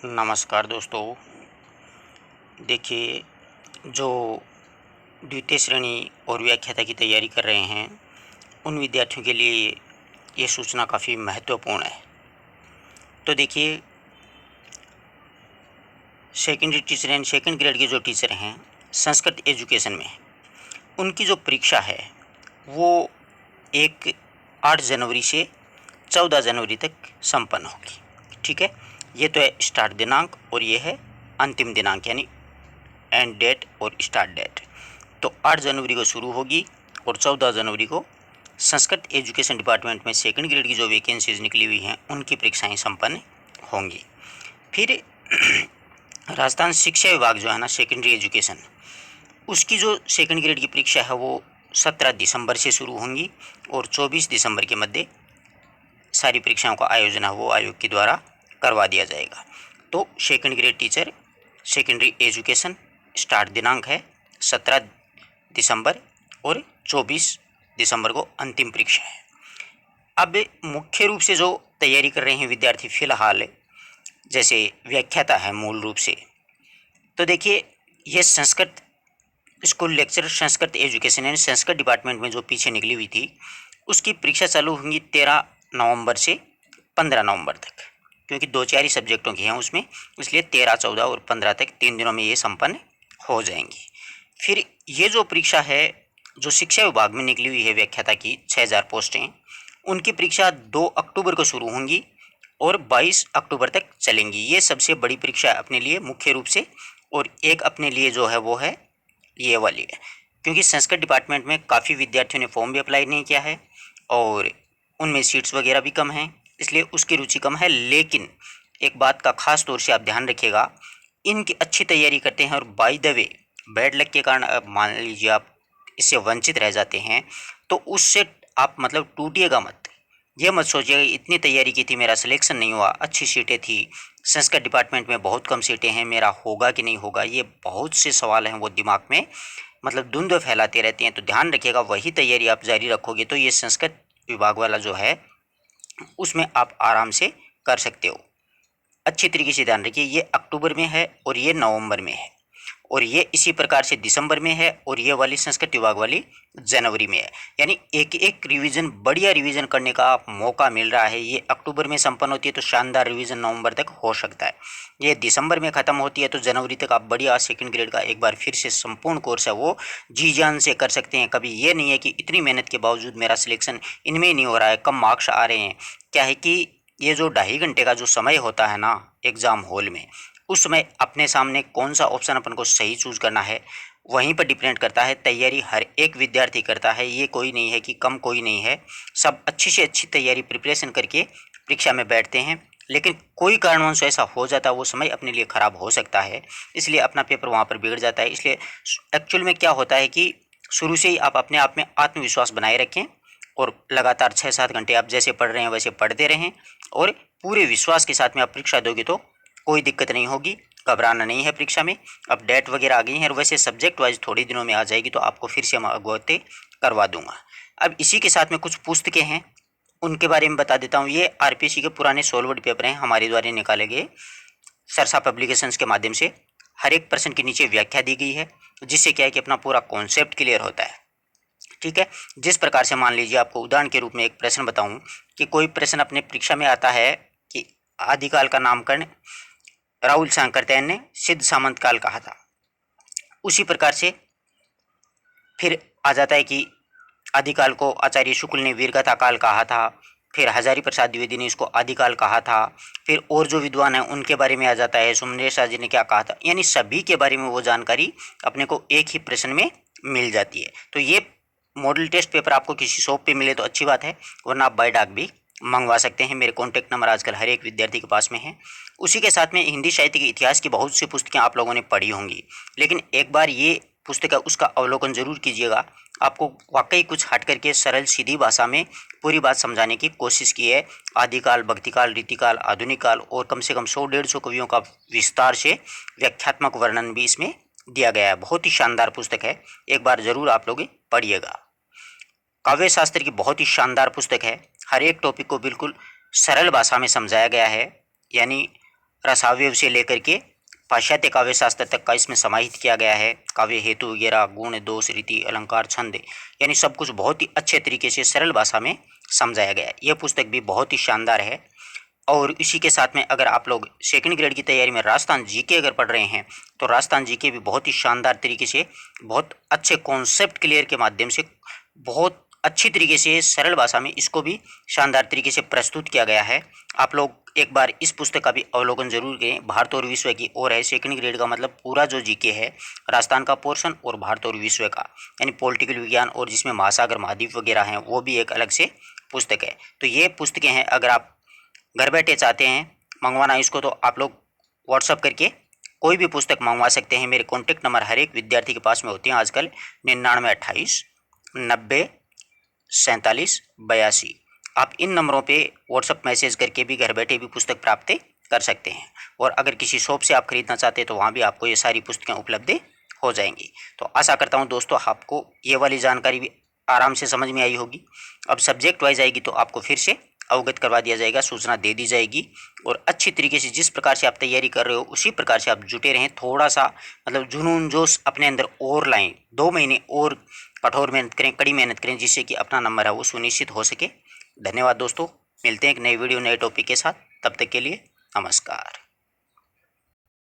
नमस्कार दोस्तों। देखिए, जो द्वितीय श्रेणी और व्याख्याता की तैयारी कर रहे हैं उन विद्यार्थियों के लिए ये सूचना काफ़ी महत्वपूर्ण है। तो देखिए, secondary teacher and second grade के जो टीचर हैं संस्कृत एजुकेशन में, उनकी जो परीक्षा है वो 8 जनवरी से 14 जनवरी तक संपन्न होगी। ठीक है, ये तो है स्टार्ट दिनांक और ये है अंतिम दिनांक, यानी एंड डेट और स्टार्ट डेट। तो 8 जनवरी को शुरू होगी और 14 जनवरी को संस्कृत एजुकेशन डिपार्टमेंट में सेकंड ग्रेड की जो वैकेंसीज निकली हुई हैं उनकी परीक्षाएं संपन्न होंगी। फिर राजस्थान शिक्षा विभाग जो है ना, सेकेंडरी एजुकेशन, उसकी जो सेकंड ग्रेड की परीक्षा है वो 17 दिसंबर से शुरू होंगी और 24 दिसंबर के मध्य सारी परीक्षाओं का आयोजन है वो आयोग के द्वारा करवा दिया जाएगा। तो second grade teacher secondary education start दिनांक है 17 दिसंबर और 24 दिसंबर को अंतिम परीक्षा है। अब मुख्य रूप से जो तैयारी कर रहे हैं विद्यार्थी फिलहाल, जैसे व्याख्याता है मूल रूप से, तो देखिए ये Sanskrit school lecture Sanskrit education यानी संस्कृत डिपार्टमेंट में जो पीछे निकली हुई थी उसकी परीक्षा चालू होंगी 13 नवंबर से 15 नवंबर तक, क्योंकि 2-4 ही सब्जेक्टों की हैं उसमें, इसलिए 13, 14 और 15 तक 3 दिनों में ये संपन्न हो जाएंगी। फिर ये जो परीक्षा है जो शिक्षा विभाग में निकली हुई है व्याख्याता की 6000 पोस्टें, उनकी परीक्षा 2 अक्टूबर को शुरू होंगी और 22 अक्टूबर तक चलेंगी। ये सबसे बड़ी परीक्षा है अपने लिए मुख्य रूप से, और एक अपने लिए जो है वो है ये वाली है, क्योंकि संस्कृत डिपार्टमेंट में काफ़ी विद्यार्थियों ने फॉर्म भी अप्लाई नहीं किया है और उनमें सीट्स वगैरह भी कम हैं, इसलिए उसकी रुचि कम है। लेकिन एक बात का खास तौर से आप ध्यान रखिएगा, इनकी अच्छी तैयारी करते हैं और by the way bad luck के कारण अब मान लीजिए आप इससे वंचित रह जाते हैं तो उससे आप मतलब टूटिएगा मत। ये मत सोचिएगा इतनी तैयारी की थी मेरा सिलेक्शन नहीं हुआ, अच्छी सीटें थी, संस्कृत डिपार्टमेंट में बहुत कम सीटें हैं, मेरा होगा कि नहीं होगा। ये बहुत से सवाल हैं वो दिमाग में मतलब द्वंद्व फैलाते रहते हैं। तो ध्यान रखिएगा, वही तैयारी आप जारी रखोगे तो ये संस्कृत विभाग वाला जो है उसमें आप आराम से कर सकते हो। अच्छी तरीके से ध्यान रखिए, ये अक्टूबर में है और ये नवंबर में है और ये इसी प्रकार से दिसंबर में है और ये वाली संस्कृत विभाग वाली जनवरी में है। यानी एक एक रिवीजन, बढ़िया रिवीजन करने का मौका मिल रहा है। ये अक्टूबर में संपन्न होती है तो शानदार रिवीजन नवंबर तक हो सकता है। ये दिसंबर में ख़त्म होती है तो जनवरी तक आप बढ़िया सेकंड ग्रेड का एक बार फिर से संपूर्ण कोर्स है वो जी जान से कर सकते हैं। कभी ये नहीं है कि इतनी मेहनत के बावजूद मेरा सिलेक्शन इनमें नहीं हो रहा है, कम मार्क्स आ रहे हैं। क्या है कि ये जो 2.5 घंटे का जो समय होता है ना एग्ज़ाम हॉल में, उस समय अपने सामने कौन सा ऑप्शन अपन को सही चूज़ करना है वहीं पर डिपेंड करता है। तैयारी हर एक विद्यार्थी करता है, ये कोई नहीं है कि कम कोई नहीं है, सब अच्छी से अच्छी तैयारी प्रिपरेशन करके परीक्षा में बैठते हैं। लेकिन कोई कारणवश ऐसा हो जाता है वो समय अपने लिए ख़राब हो सकता है, इसलिए अपना पेपर वहाँ पर बिगड़ जाता है। इसलिए एक्चुअल में क्या होता है कि शुरू से ही आप अपने आप में आत्मविश्वास बनाए रखें और लगातार 6-7 घंटे आप जैसे पढ़ रहे हैं वैसे पढ़ते रहें और पूरे विश्वास के साथ में आप परीक्षा दोगे तो कोई दिक्कत नहीं होगी। घबराना नहीं है परीक्षा में। अब डेट वगैरह आ गई हैं और वैसे सब्जेक्ट वाइज थोड़ी दिनों में आ जाएगी तो आपको फिर से मैं अवगत करवा दूंगा। अब इसी के साथ में कुछ पुस्तकें हैं उनके बारे में बता देता हूँ। ये आरपीएससी के पुराने सोलवर्ड पेपर हैं हमारे द्वारा निकाले गए सरसा पब्लिकेशंस के माध्यम से। हर एक प्रश्न के नीचे व्याख्या दी गई है जिससे क्या है कि अपना पूरा कॉन्सेप्ट क्लियर होता है। ठीक है, जिस प्रकार से मान लीजिए आपको उदाहरण के रूप में एक प्रश्न बताऊं कि कोई प्रश्न अपने परीक्षा में आता है कि आदिकाल का नामकरण राहुल सांकरतैन ने सिद्ध सामंत काल कहा था। उसी प्रकार से फिर आ जाता है कि आदिकाल को आचार्य शुक्ल ने वीरगाथा काल कहा था, फिर हजारी प्रसाद द्विवेदी ने इसको आदिकाल कहा था, फिर और जो विद्वान हैं उनके बारे में आ जाता है, सुमनेश जी ने क्या कहा था। यानी सभी के बारे में वो जानकारी अपने को एक ही प्रश्न में मिल जाती है। तो ये मॉडल टेस्ट पेपर आपको किसी शॉप पे मिले तो अच्छी बात है, वरना आप बाय डाक भी मंगवा सकते हैं। मेरे कॉन्टैक्ट नंबर आजकल हर एक विद्यार्थी के पास में है। उसी के साथ में हिंदी साहित्य के इतिहास की बहुत सी पुस्तकें आप लोगों ने पढ़ी होंगी, लेकिन एक बार ये पुस्तक है उसका अवलोकन जरूर कीजिएगा। आपको वाकई कुछ हट करके सरल सीधी भाषा में पूरी बात समझाने की कोशिश की है। आदिकाल, भक्तिकाल, रीतिकाल, आधुनिक काल और कम से कम 100-150 कवियों का विस्तार से व्याख्यात्मक वर्णन भी इसमें दिया गया है। बहुत ही शानदार पुस्तक है, एक बार जरूर आप लोग पढ़िएगा। काव्य शास्त्र की बहुत ही शानदार पुस्तक है, हर एक टॉपिक को बिल्कुल सरल भाषा में समझाया गया है। यानी रसावयव से लेकर के पाश्चात्य काव्य शास्त्र तक का इसमें समाहित किया गया है। काव्य हेतु वगैरह, गुण, दोष, रीति, अलंकार, छंद, यानी सब कुछ बहुत ही अच्छे तरीके से सरल भाषा में समझाया गया है। यह पुस्तक भी बहुत ही शानदार है। और इसी के साथ में अगर आप लोग सेकंड ग्रेड की तैयारी में राजस्थान जीके अगर पढ़ रहे हैं तो राजस्थान जीके भी बहुत ही शानदार तरीके से, बहुत अच्छे कॉन्सेप्ट क्लियर के माध्यम से, बहुत अच्छी तरीके से सरल भाषा में इसको भी शानदार तरीके से प्रस्तुत किया गया है। आप लोग एक बार इस पुस्तक का भी अवलोकन जरूर करें। भारत और विश्व की ओर है। सेकंड ग्रेड का मतलब पूरा जो जीके है, राजस्थान का पोर्शन और भारत और विश्व का, यानी पॉलिटिकल विज्ञान, और जिसमें महासागर, महाद्वीप वगैरह हैं, वो भी एक अलग से पुस्तक है। तो ये पुस्तकें हैं। अगर आप घर बैठे चाहते हैं मंगवाना इसको, तो आप लोग व्हाट्सअप करके कोई भी पुस्तक मंगवा सकते हैं। मेरे कॉन्टैक्ट नंबर हर एक विद्यार्थी के पास में होते हैं आजकल, 9928904782। आप इन नंबरों पे व्हाट्सअप मैसेज करके भी घर बैठे भी पुस्तक प्राप्त कर सकते हैं। और अगर किसी शॉप से आप खरीदना चाहते हैं तो वहाँ भी आपको ये सारी पुस्तकें उपलब्ध हो जाएंगी। तो आशा करता हूँ दोस्तों आपको ये वाली जानकारी भी आराम से समझ में आई होगी। अब सब्जेक्ट वाइज आएगी तो आपको फिर से अवगत करवा दिया जाएगा, सूचना दे दी जाएगी। और अच्छी तरीके से जिस प्रकार से आप तैयारी कर रहे हो उसी प्रकार से आप जुटे रहें। थोड़ा सा मतलब जुनून जोश अपने अंदर और लाएं। 2 महीने और कठोर मेहनत करें, कड़ी मेहनत करें, जिससे कि अपना नंबर है वो सुनिश्चित हो सके। धन्यवाद दोस्तों। मिलते हैं एक नई वीडियो, नए टॉपिक के साथ। तब तक के लिए नमस्कार।